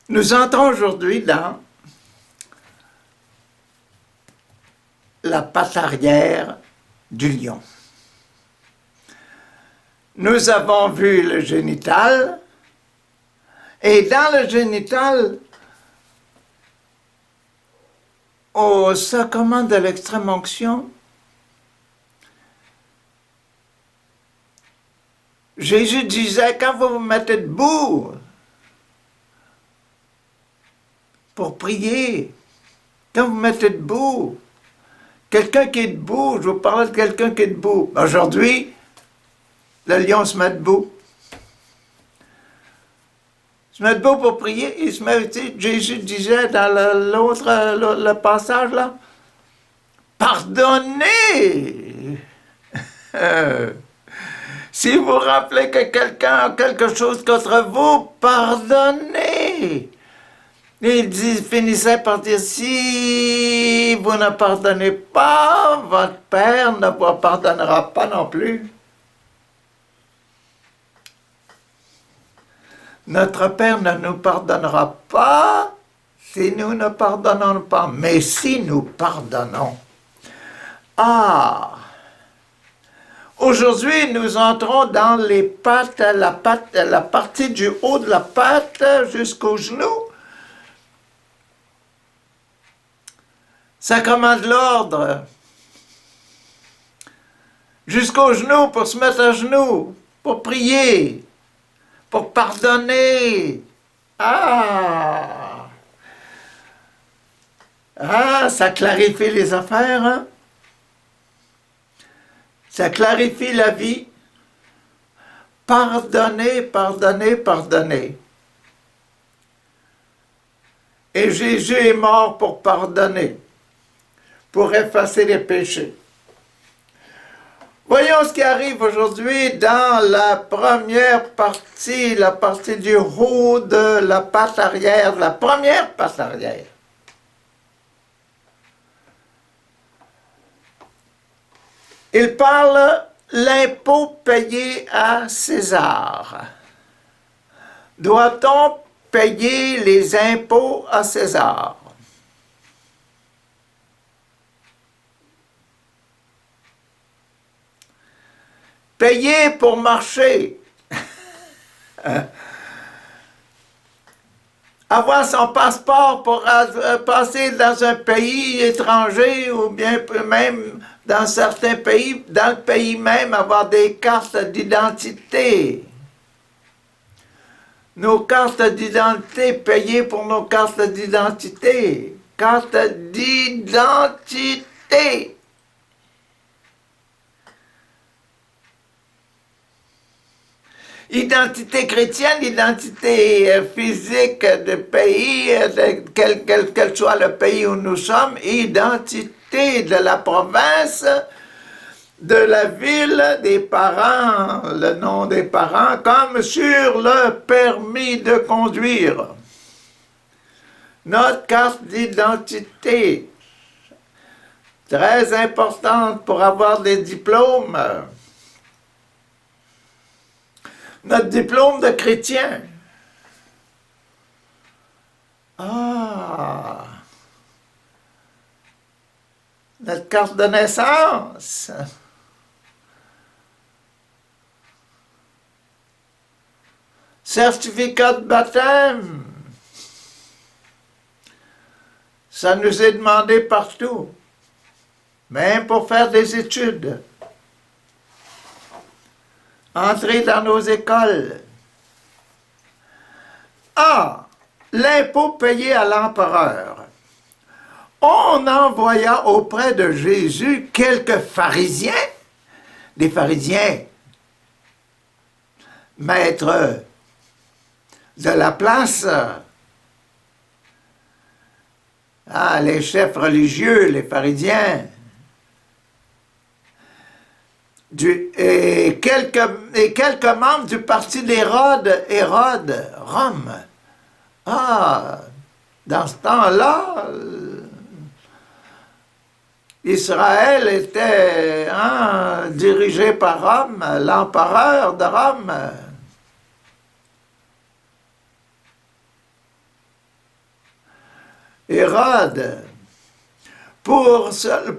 Nous entrons aujourd'hui dans la patte arrière du lion. Nous avons vu le génital, et dans le génital, au sacrement de l'extrême-onction, Jésus disait, quand vous vous mettez debout pour prier, quand vous vous mettez debout, quelqu'un qui est debout, je vous parlais de quelqu'un qui est debout. Aujourd'hui, le lion se met debout. Il se met debout pour prier, il se met, Jésus disait dans le passage là, pardonnez. Si vous rappelez que quelqu'un a quelque chose contre vous, pardonnez. Et il finissait par dire, si vous ne pardonnez pas, votre Père ne vous pardonnera pas non plus. Notre Père ne nous pardonnera pas si nous ne pardonnons pas, mais si nous pardonnons. Aujourd'hui, nous entrons dans les pattes, la partie du haut de la patte jusqu'au genou. Sacrement de l'ordre. Jusqu'au genou, pour se mettre à genoux, pour prier, pour pardonner. Ça clarifie les affaires, hein? Ça clarifie la vie. Pardonner, pardonner, pardonner. Et Jésus est mort pour pardonner, pour effacer les péchés. Voyons ce qui arrive aujourd'hui dans la première partie, la partie du haut de la patte arrière, la première patte arrière. Il parle l'impôt payé à César. Doit-on payer les impôts à César? Payer pour marcher. Avoir son passeport pour passer dans un pays étranger ou bien même dans certains pays, dans le pays même, avoir des cartes d'identité. Nos cartes d'identité, payer pour nos cartes d'identité. Carte d'identité. Identité chrétienne, identité physique de pays, quel soit le pays où nous sommes, identité de la province, de la ville, des parents, le nom des parents, comme sur le permis de conduire. Notre carte d'identité, très importante pour avoir des diplômes. Notre diplôme de chrétien. Notre carte de naissance. Certificat de baptême. Ça nous est demandé partout, même pour faire des études. Entrer dans nos écoles. L'impôt payé à l'empereur. On envoya auprès de Jésus quelques pharisiens, des pharisiens, maîtres de la place, les chefs religieux, les pharisiens, et quelques membres du parti d'Hérode, Rome. Dans ce temps-là, Israël était dirigé par Rome, l'empereur de Rome. Hérode, pour le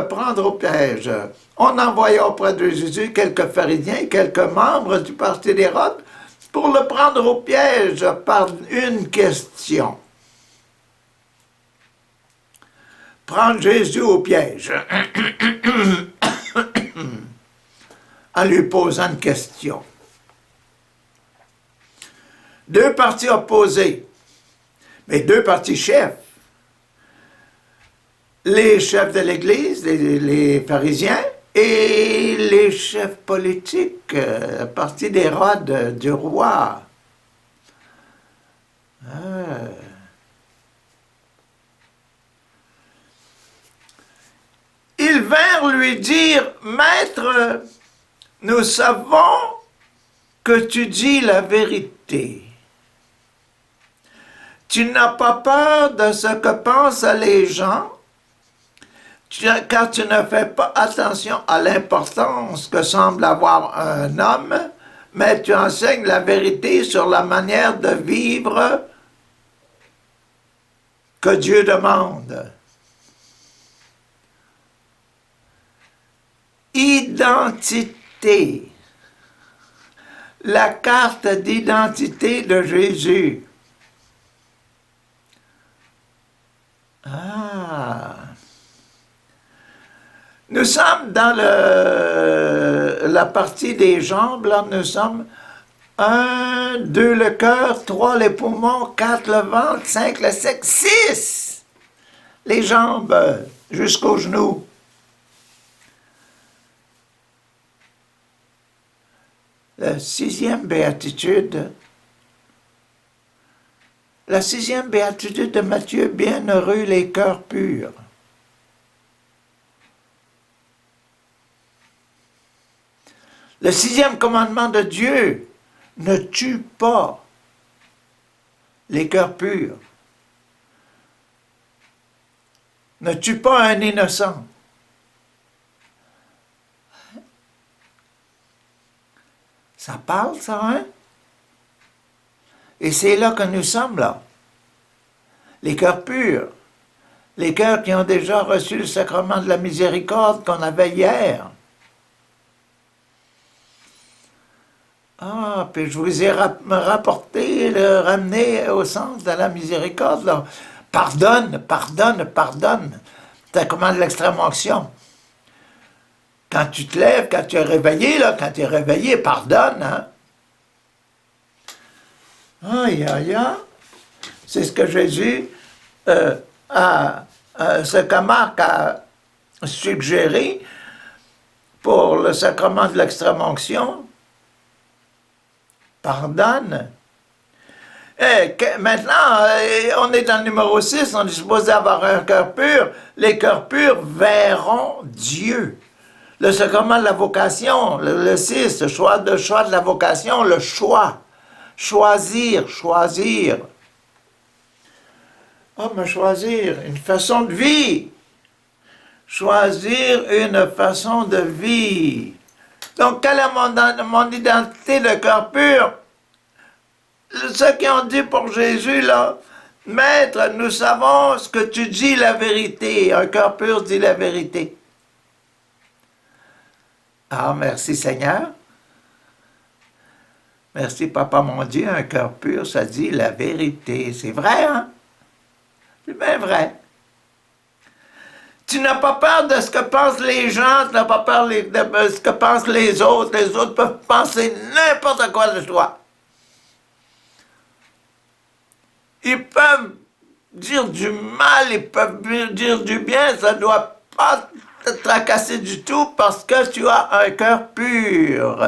prendre au piège, on envoya auprès de Jésus quelques pharisiens et quelques membres du parti d'Hérode pour le prendre au piège par une question. Prendre Jésus au piège en lui posant une question. Deux partis opposés, mais deux partis chefs. Les chefs de l'Église, les pharisiens, et les chefs politiques, parti d'Hérode, du roi. Ils vinrent lui dire, « Maître, nous savons que tu dis la vérité. Tu n'as pas peur de ce que pensent les gens, car tu ne fais pas attention à l'importance que semble avoir un homme, mais tu enseignes la vérité sur la manière de vivre que Dieu demande. » Identité. La carte d'identité de Jésus. Nous sommes dans la partie des jambes, là, nous sommes 1, 2 le cœur, 3 les poumons, 4 le ventre, 5 le sexe, 6 les jambes jusqu'aux genoux. La sixième béatitude de Matthieu, bienheureux les cœurs purs. Le 6e commandement de Dieu, ne tue pas les cœurs purs. Ne tue pas un innocent. Ça parle, ça, hein? Et c'est là que nous sommes, là. Les cœurs purs. Les cœurs qui ont déjà reçu le sacrement de la miséricorde qu'on avait hier. Puis je vous ai ramené au sens de la miséricorde, là. Pardonne, pardonne, pardonne. Sacrement de l'extrême-onction. Quand tu te lèves, quand tu es réveillé, là, quand tu es réveillé, pardonne, hein. Aïe, aïe, aïe. C'est ce que Jésus ce que Marc a suggéré pour le sacrement de l'extrême-onction. Pardonne. Maintenant, on est dans le numéro 6, on est supposé avoir un cœur pur. Les cœurs purs verront Dieu. Le sacrement de la vocation, le 6, le choix de la vocation, le choix. Choisir. Mais choisir une façon de vie. Choisir une façon de vie. Donc, quelle est mon identité de cœur pur? Ceux qui ont dit pour Jésus, là, « Maître, nous savons ce que tu dis la vérité. » Un cœur pur dit la vérité. Ah, merci Seigneur. Merci Papa mon Dieu, un cœur pur, ça dit la vérité. C'est vrai, hein? C'est bien vrai. Tu n'as pas peur de ce que pensent les gens, tu n'as pas peur de ce que pensent les autres. Les autres peuvent penser n'importe quoi de toi. Ils peuvent dire du mal, ils peuvent dire du bien, ça ne doit pas te tracasser du tout parce que tu as un cœur pur.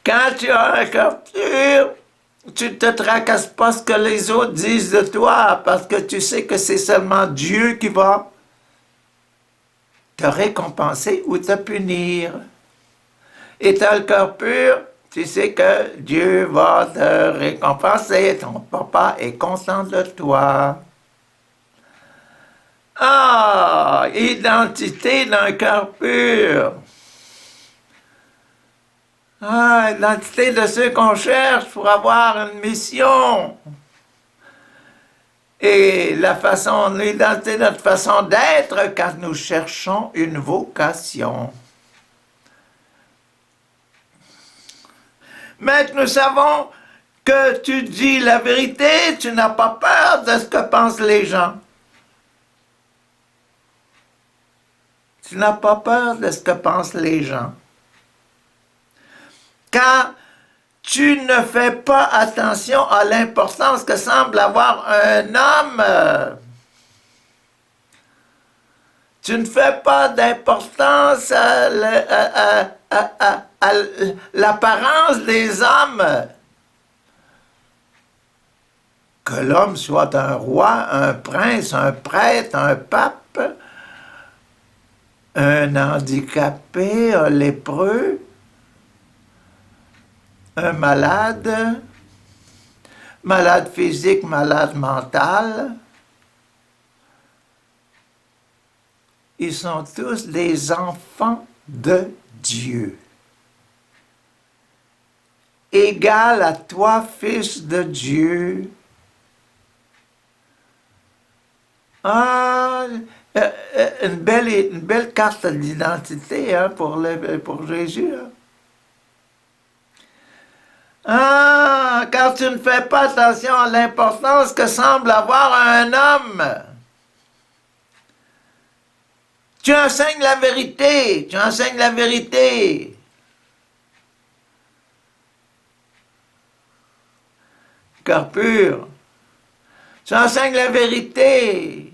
Quand tu as un cœur pur, tu ne te tracasses pas ce que les autres disent de toi parce que tu sais que c'est seulement Dieu qui va te récompenser ou te punir. Et tu as le cœur pur, tu sais que Dieu va te récompenser, ton papa est content de toi. Identité d'un cœur pur. Ah, l'identité de ceux qu'on cherche pour avoir une mission. Et la façon, l'identité de notre façon d'être quand nous cherchons une vocation. Mais nous savons que tu dis la vérité, tu n'as pas peur de ce que pensent les gens. Tu n'as pas peur de ce que pensent les gens. Car tu ne fais pas attention à l'importance que semble avoir un homme. Tu ne fais pas d'importance à l'apparence des hommes. Que l'homme soit un roi, un prince, un prêtre, un pape, un handicapé, un lépreux, un malade, malade physique, malade mental. Ils sont tous des enfants de Dieu. Égal à toi, fils de Dieu. Ah, une belle carte d'identité hein, pour Jésus. Hein. Ah, car tu ne fais pas attention à l'importance que semble avoir un homme. Tu enseignes la vérité, tu enseignes la vérité. Cœur pur. Tu enseignes la vérité.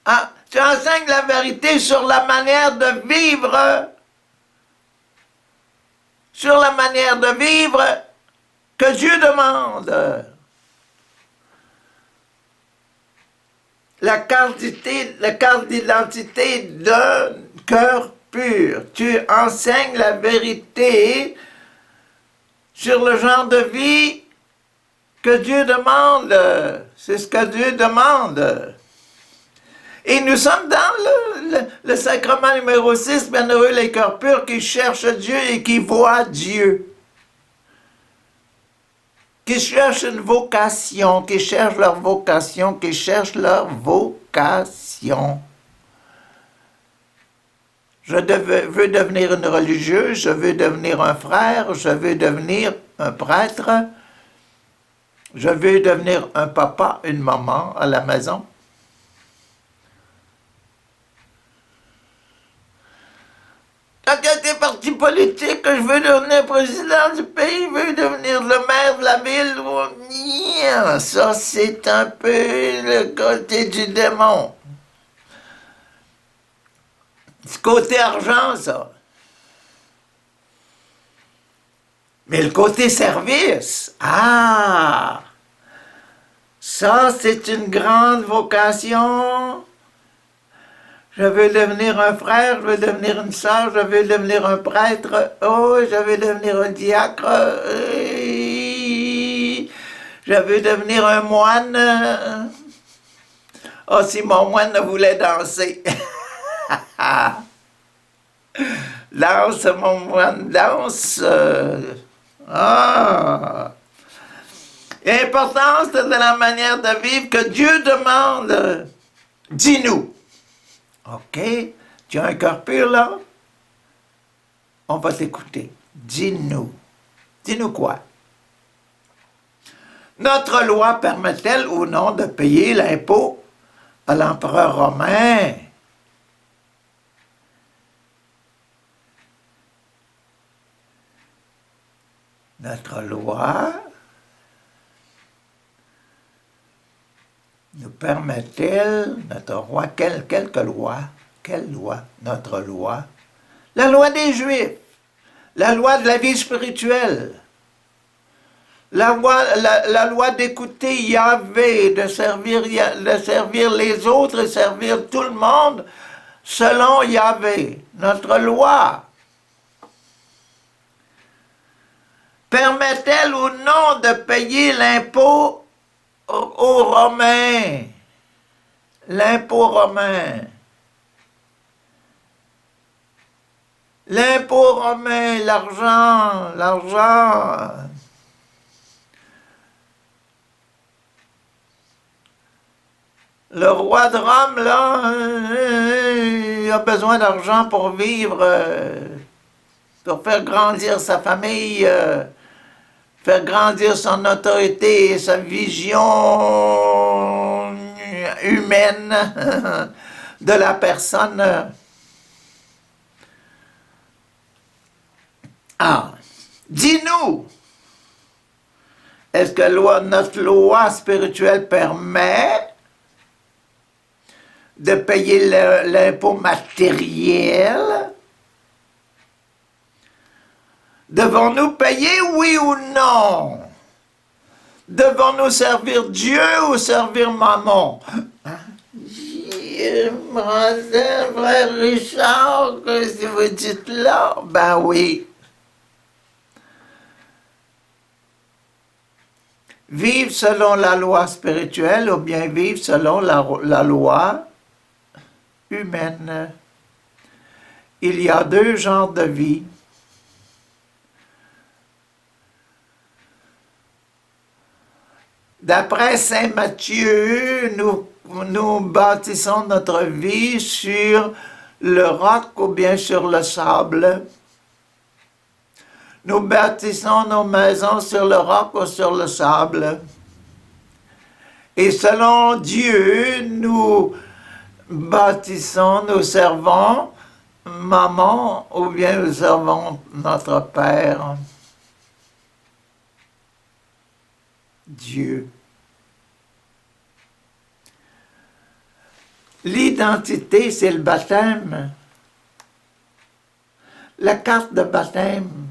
Ah, tu enseignes la vérité sur la manière de vivre. Sur la manière de vivre que Dieu demande. La carte d'identité d'un cœur pur. Tu enseignes la vérité sur le genre de vie que Dieu demande. C'est ce que Dieu demande. Et nous sommes dans le sacrement numéro 6, bienheureux les cœurs purs qui cherchent Dieu et qui voient Dieu. Qui cherchent une vocation, qui cherchent leur vocation, qui cherchent leur vocation. Je veux devenir une religieuse, je veux devenir un frère, je veux devenir un prêtre, je veux devenir un papa, une maman à la maison. Quand il y a des partis politiques, je veux devenir président du pays, je veux devenir le maire de la ville. Ça, c'est un peu le côté du démon. C'est côté argent, ça. Mais le côté service, ça, c'est une grande vocation. Je veux devenir un frère, je veux devenir une sœur, je veux devenir un prêtre, je veux devenir un diacre, je veux devenir un moine. Oh, si mon moine voulait danser. Danse, mon moine, danse. L'importance de la manière de vivre que Dieu demande. Dis-nous. OK, tu as un cœur pur là? On va t'écouter. Dis-nous. Dis-nous quoi? Notre loi permet-elle ou non de payer l'impôt à l'empereur romain? Notre loi nous permet-elle, notre roi, quelque loi? Quelle loi? Notre loi? La loi des Juifs, la loi de la vie spirituelle, la loi d'écouter Yahvé, de servir les autres et servir tout le monde selon Yahvé, notre loi. Permet-elle ou non de payer l'impôt aux Romains? L'impôt romain. L'impôt romain, l'argent, l'argent. Le roi de Rome, là, il a besoin d'argent pour vivre, pour faire grandir sa famille, faire grandir son autorité et sa vision humaine de la personne. Ah, dis-nous, est-ce que notre loi spirituelle permet de payer l'impôt matériel? Devons-nous payer, oui ou non? Devons-nous servir Dieu ou servir Mammon? Frère Richard, qu'est-ce que vous dites là? Ben oui. Vivre selon la loi spirituelle ou bien vivre selon la loi humaine. Il y a deux genres de vie. D'après saint Matthieu, nous bâtissons notre vie sur le roc ou bien sur le sable. Nous bâtissons nos maisons sur le roc ou sur le sable. Et selon Dieu, nous bâtissons, nous servons Mammon ou bien nous servons notre Père, Dieu. L'identité, c'est le baptême. La carte de baptême.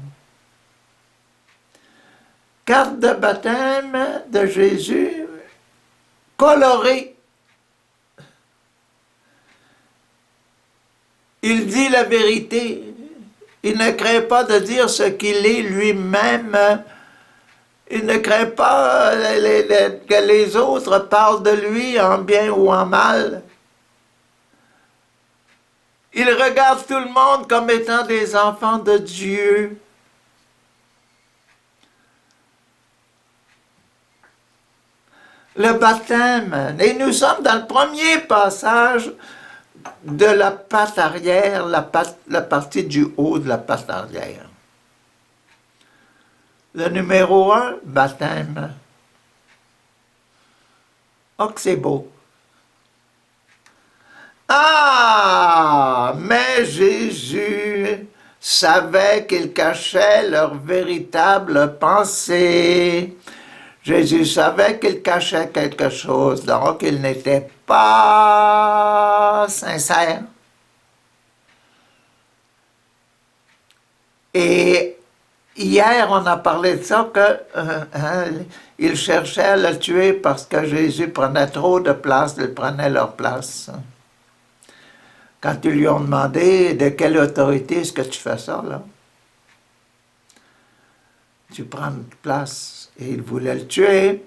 Carte de baptême de Jésus colorée. Il dit la vérité. Il ne craint pas de dire ce qu'il est lui-même. Il ne craint pas que les autres parlent de lui en bien ou en mal. Il regarde tout le monde comme étant des enfants de Dieu. Le baptême. Et nous sommes dans le premier passage de la patte arrière, la partie du haut de la patte arrière. Le numéro 1, baptême. Oh, que c'est beau. Ah, mais Jésus savait qu'ils cachaient leur véritable pensée. Jésus savait qu'ils cachaient quelque chose, donc ils n'étaient pas sincères. Et hier, on a parlé de ça, ils cherchaient à le tuer parce que Jésus prenait trop de place, ils prenaient leur place. Quand ils lui ont demandé de quelle autorité est-ce que tu fais ça, là? Tu prends de place. Et ils voulaient le tuer.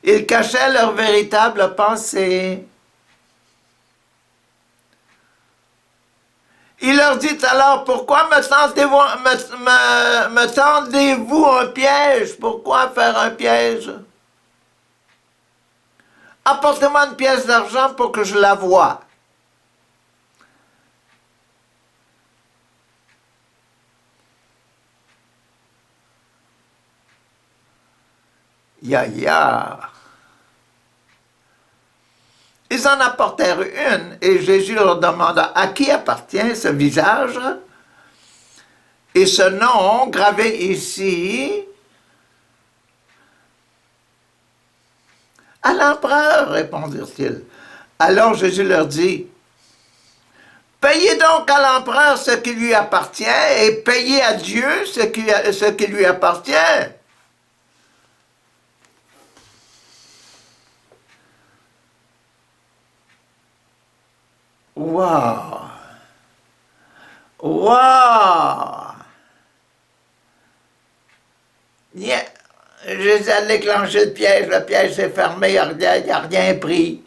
Ils cachaient leur véritable pensée. Il leur dit alors, pourquoi me tendez-vous un piège? Pourquoi faire un piège? Apportez-moi une pièce d'argent pour que je la voie. Ya. Ils en apportèrent une, et Jésus leur demanda, à qui appartient ce visage? Et ce nom gravé ici, à l'empereur, répondirent-ils. Alors Jésus leur dit, payez donc à l'empereur ce qui lui appartient, et payez à Dieu ce qui lui appartient. Wow! Wow! Yeah. Jésus a déclenché le piège s'est fermé, il n'y a rien pris.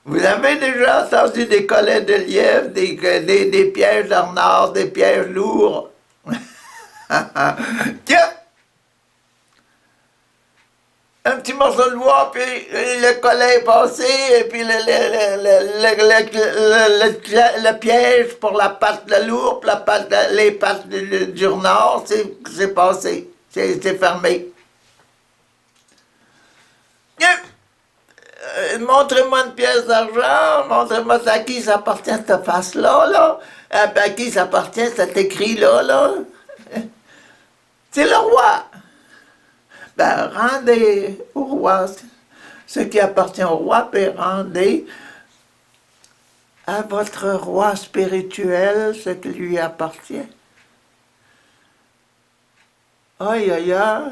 Vous avez déjà entendu des collets de lièvre, des pièges d'arnard, des pièges lourds? Tiens! Un petit morceau de bois, puis le collet est passé, et puis le piège pour la patte de l'ours, les pattes du renard, c'est passé, c'est fermé. Montrez-moi une pièce d'argent, montrez-moi à qui ça appartient cette face-là, là. À qui ça appartient cet écrit-là, là. C'est le roi. Ben, rendez au roi ce qui appartient au roi, puis rendez à votre roi spirituel ce qui lui appartient. Aïe, aïe, aïe.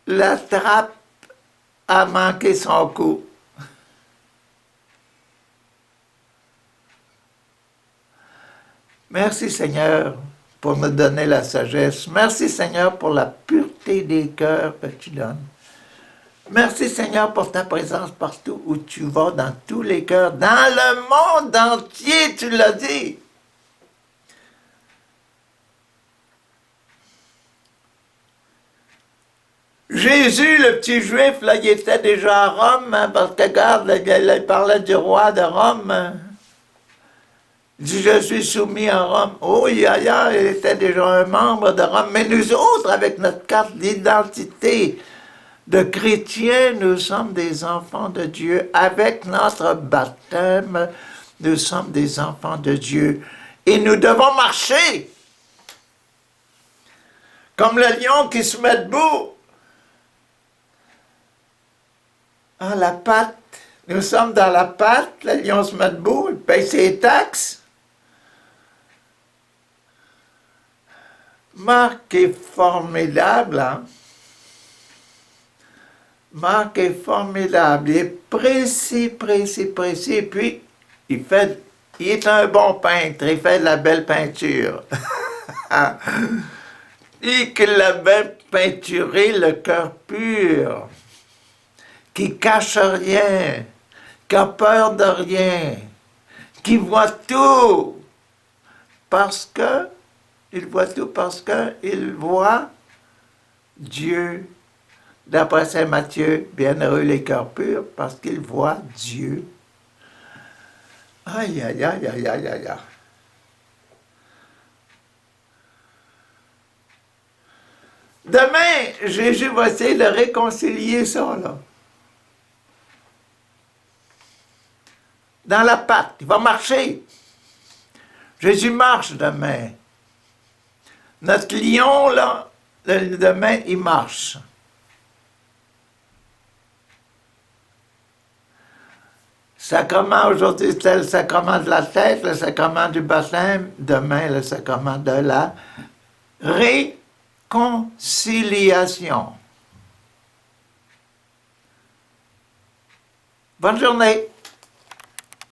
La trappe a manqué son coup. Merci Seigneur pour nous donner la sagesse. Merci Seigneur pour la pureté des cœurs que tu donnes. Merci Seigneur pour ta présence partout où tu vas, dans tous les cœurs, dans le monde entier, tu l'as dit. Jésus, le petit juif, là, il était déjà à Rome, hein, parce que regarde, il parlait du roi de Rome. Hein. Il dit, je suis soumis à Rome. Oh, il était déjà un membre de Rome. Mais nous autres, avec notre carte d'identité de chrétiens, nous sommes des enfants de Dieu. Avec notre baptême, nous sommes des enfants de Dieu. Et nous devons marcher comme le lion qui se met debout. Ah, la patte. Nous sommes dans la patte, le lion se met debout, il paye ses taxes. Marc est formidable, hein? Marc est formidable, il est précis, puis il est un bon peintre, il fait de la belle peinture. Et qu'il a bien peinturé le cœur pur, qui cache rien, qui a peur de rien, qui voit tout, parce que il voit Dieu. D'après saint Matthieu, bienheureux les cœurs purs, parce qu'ils voient Dieu. Aïe, aïe, aïe, aïe, aïe, aïe, aïe. Demain, Jésus va essayer de réconcilier ça, là. Dans la patte, il va marcher. Jésus marche demain. Notre lion, là, demain, il marche. Sacrement, aujourd'hui, c'est le sacrement de la tête, le sacrement du baptême. Demain, le sacrement de la réconciliation. Bonne journée.